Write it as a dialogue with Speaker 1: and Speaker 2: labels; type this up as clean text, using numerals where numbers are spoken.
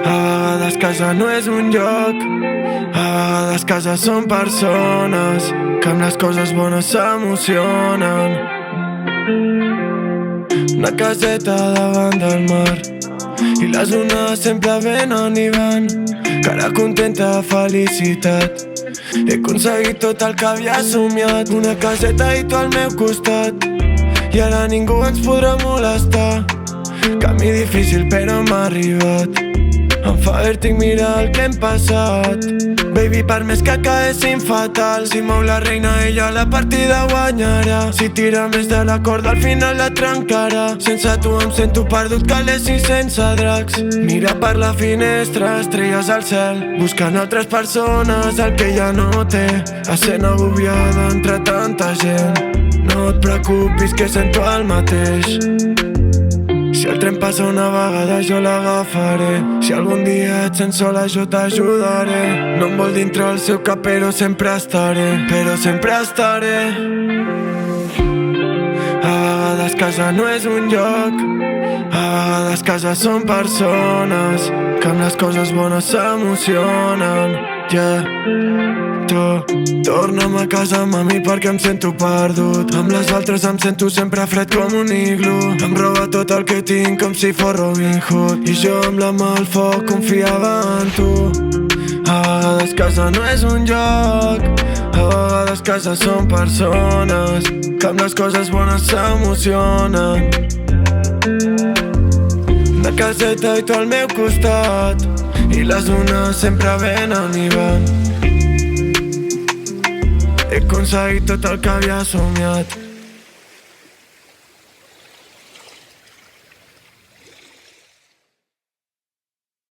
Speaker 1: A vegades casa no és un lloc, a vegades casa són persones que amb les coses bones s'emocionen. Una caseta davant del mar i les onades sempre venen i van, cara contenta de felicitat. He aconseguit tot el que havia somiat, una caseta i tu al meu costat, i ara ningú ens podrà molestar. Camí difícil però hem arribat, em fa vèrtic mirar el que hem passat. Baby, per més que caiguéssim fatal, si mou la reina ella la partida guanyarà. Si tira més de la corda al final la trencarà. Sense tu em sento perdut, calés i sense dracs. Mira per la finestra, estrelles al cel, buscant altres persones, el que ja no té. Essent agobiada entre tanta gent, no et preocupis que sento el mateix. Si el tren passa una vegada jo l'agafaré, si algun dia et sents sola jo t'ajudaré. No em vol dintre el seu cap però sempre estaré, però sempre estaré. A vegades casa no és un lloc, a vegades casa són persones que amb les coses bones s'emocionen. Torna'm a casa, mami, perquè em sento perdut. Amb les altres em sento sempre fred com un iglu. Em roba tot el que tinc com si fos Robin Hood, i jo amb la mà al foc confiava en tu. A vegades casa no és un lloc, a vegades casa són persones que amb les coses bones s'emocionen. Una caseta i tu al meu costat, i les onades sempre venen i van. He aconseguit tot el que havia somiat.